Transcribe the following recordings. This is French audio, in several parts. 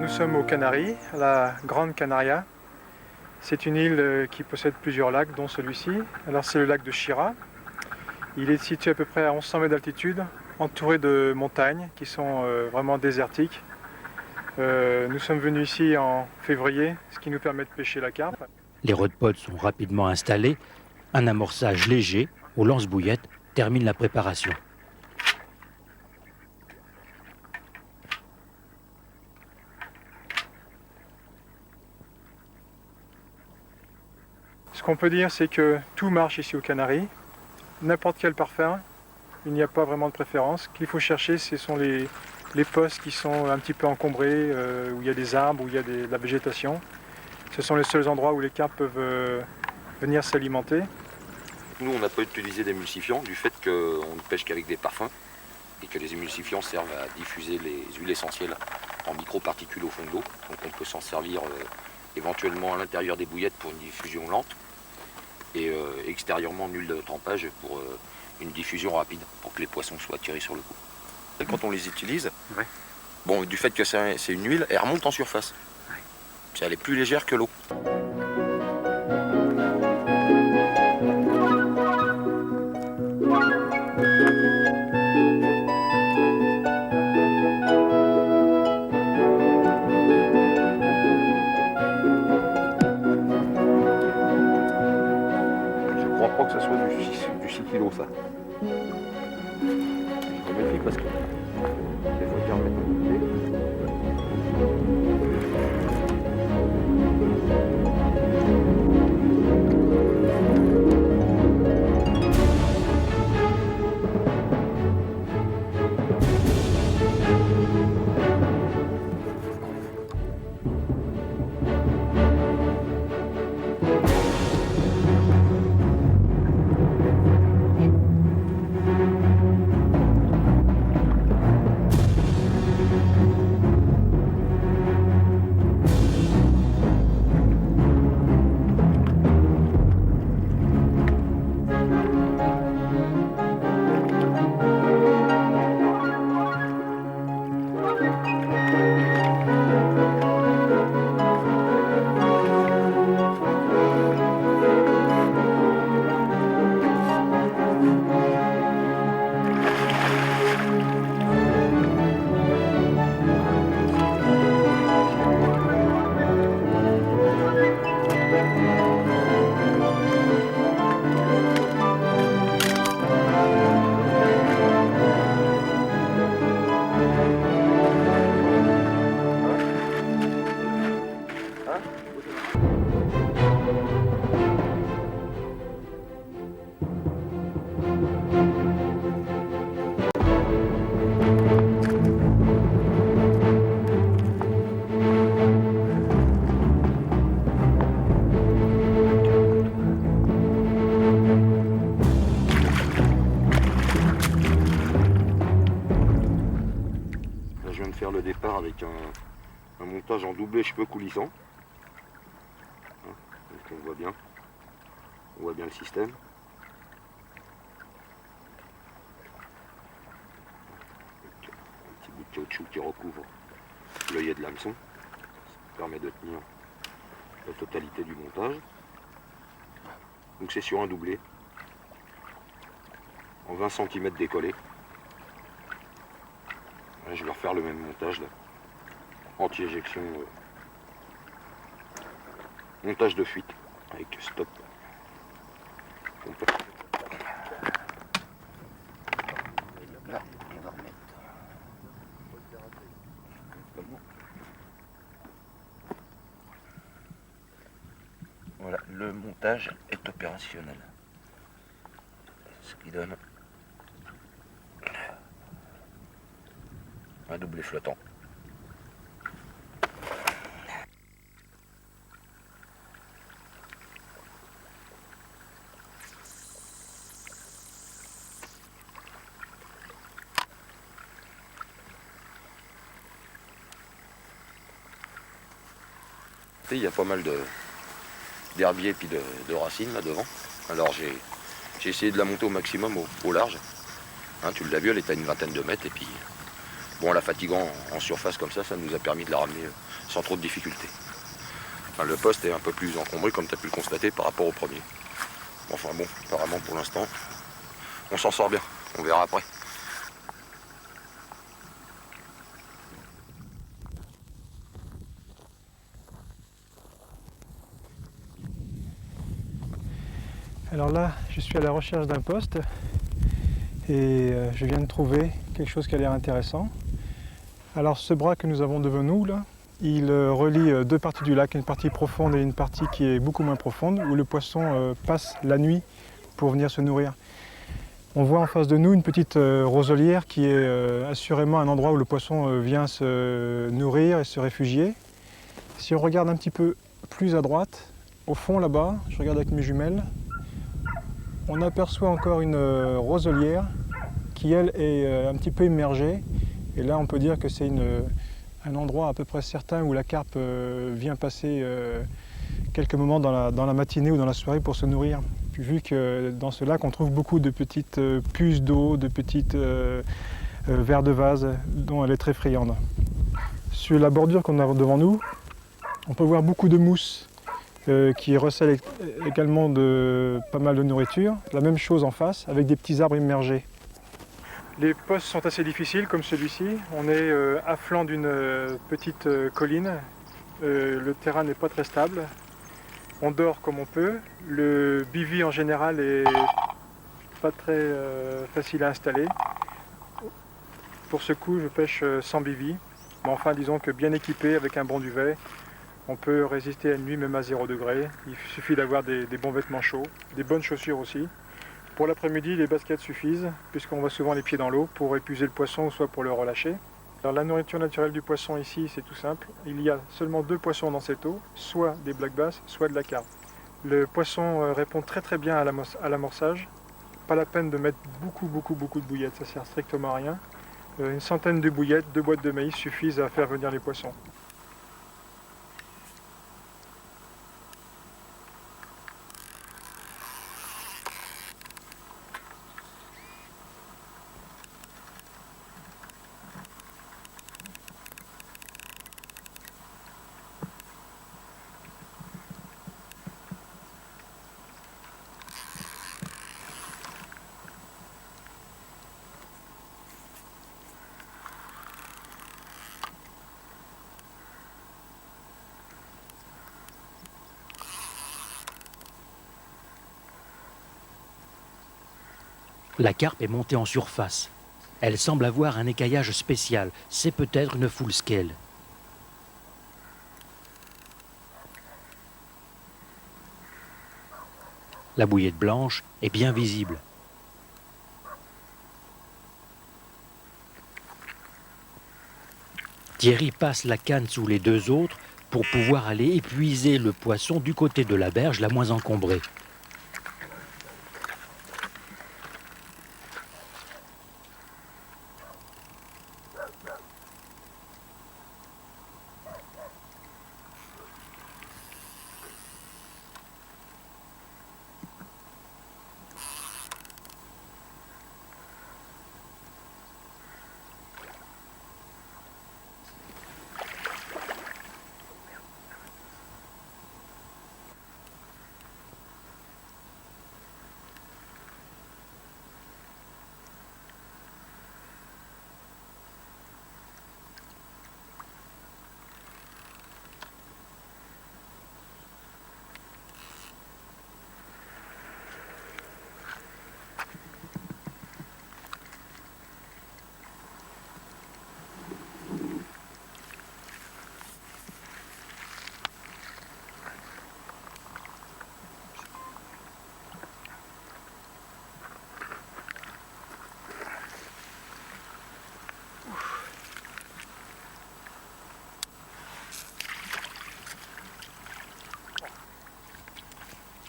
Nous sommes aux Canaries, à la Grande Canaria. C'est une île qui possède plusieurs lacs, dont celui-ci. Alors c'est le lac de Chira. Il est situé à peu près à 1100 mètres d'altitude, entouré de montagnes qui sont vraiment désertiques. Nous sommes venus ici en février, ce qui nous permet de pêcher la carpe. Les rod-pods sont rapidement installés. Un amorçage léger au lance-bouillette termine la préparation. Ce qu'on peut dire, c'est que tout marche ici aux Canaries. N'importe quel parfum, il n'y a pas vraiment de préférence. Ce qu'il faut chercher, ce sont les postes qui sont un petit peu encombrés, où il y a des arbres, où il y a de la végétation. Ce sont les seuls endroits où les carpes peuvent venir s'alimenter. Nous, on n'a pas utilisé d'émulsifiants du fait qu'on ne pêche qu'avec des parfums et que les émulsifiants servent à diffuser les huiles essentielles en microparticules au fond de l'eau. Donc on peut s'en servir éventuellement à l'intérieur des bouillettes pour une diffusion lente et extérieurement nul de trempage pour une diffusion rapide pour que les poissons soient attirés sur le coup. Et quand on les utilise, bon, du fait que c'est une huile, elle remonte en surface. Elle est plus légère que l'eau. Je crois pas que ce soit du 6 kg ça. Je me méfie parce que des fois qu'il remet un bouquet. Faire le départ avec un montage en doublé cheveux coulissant. Donc on voit bien le système. Un petit bout de caoutchouc qui recouvre l'œillet de l'hameçon. Ça permet de tenir la totalité du montage. Donc c'est sur un doublé en 20 cm décollé. Je vais refaire le même montage là. Anti-éjection, montage de fuite avec stop. Là, on va remettre. Voilà, le montage est opérationnel. Ce qui donne un doublé flottant. Il y a pas mal d'herbiers et puis de racines là devant. Alors j'ai essayé de la monter au maximum au large. Hein, tu l'as vu, elle est à une vingtaine de mètres et puis Bon, en la fatiguant en surface comme ça nous a permis de la ramener sans trop de difficultés. Enfin, le poste est un peu plus encombré, comme tu as pu le constater, par rapport au premier. Enfin bon, apparemment pour l'instant, on s'en sort bien. On verra après. Alors là, je suis à la recherche d'un poste et je viens de trouver quelque chose qui a l'air intéressant. Alors ce bras que nous avons devant nous, là, il relie deux parties du lac, une partie profonde et une partie qui est beaucoup moins profonde, où le poisson passe la nuit pour venir se nourrir. On voit en face de nous une petite roselière qui est assurément un endroit où le poisson vient se nourrir et se réfugier. Si on regarde un petit peu plus à droite, au fond là-bas, je regarde avec mes jumelles, on aperçoit encore une roselière qui, elle, est un petit peu immergée. Et là, on peut dire que c'est un endroit à peu près certain où la carpe vient passer quelques moments dans la matinée ou dans la soirée pour se nourrir. Puis, vu que dans ce lac, on trouve beaucoup de petites puces d'eau, de petites vers de vase dont elle est très friande. Sur la bordure qu'on a devant nous, on peut voir beaucoup de mousse qui recèle également de pas mal de nourriture. La même chose en face, avec des petits arbres immergés. Les postes sont assez difficiles, comme celui-ci. On est à flanc d'une petite colline. Le terrain n'est pas très stable. On dort comme on peut. Le bivy en général est pas très facile à installer. Pour ce coup, je pêche sans bivy. Mais enfin, disons que bien équipé, avec un bon duvet, on peut résister à une nuit même à 0 degré. Il suffit d'avoir des bons vêtements chauds, des bonnes chaussures aussi. Pour l'après-midi, les baskets suffisent, puisqu'on va souvent les pieds dans l'eau pour épuiser le poisson ou soit pour le relâcher. Alors, la nourriture naturelle du poisson ici, c'est tout simple. Il y a seulement 2 poissons dans cette eau, soit des black bass, soit de la carpe. Le poisson répond très très bien à l'amorçage. Pas la peine de mettre beaucoup de bouillettes, ça sert strictement à rien. Une centaine de bouillettes, 2 boîtes de maïs suffisent à faire venir les poissons. La carpe est montée en surface. Elle semble avoir un écaillage spécial. C'est peut-être une full scale. La bouillette blanche est bien visible. Thierry passe la canne sous les 2 autres pour pouvoir aller épuiser le poisson du côté de la berge la moins encombrée.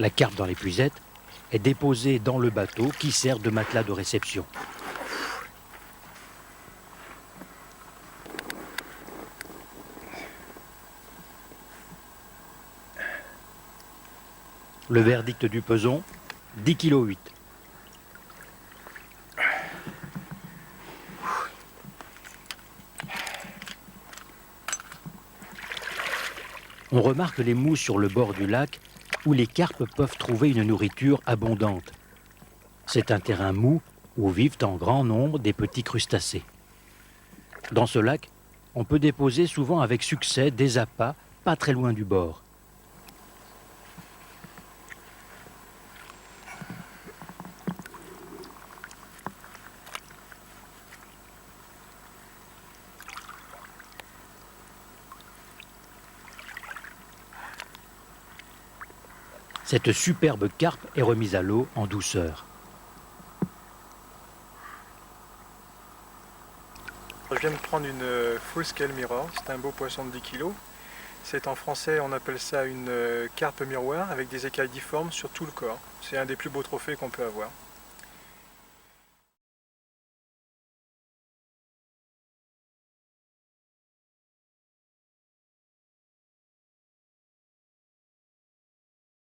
La carpe dans l'épuisette est déposée dans le bateau qui sert de matelas de réception. Le verdict du peson, 10,8 kg. On remarque les mousses sur le bord du lac où les carpes peuvent trouver une nourriture abondante. C'est un terrain mou où vivent en grand nombre des petits crustacés. Dans ce lac, on peut déposer souvent avec succès des appâts pas très loin du bord. Cette superbe carpe est remise à l'eau en douceur. Je viens de prendre une full scale mirror, c'est un beau poisson de 10 kg. C'est en français, on appelle ça une carpe miroir avec des écailles difformes sur tout le corps. C'est un des plus beaux trophées qu'on peut avoir.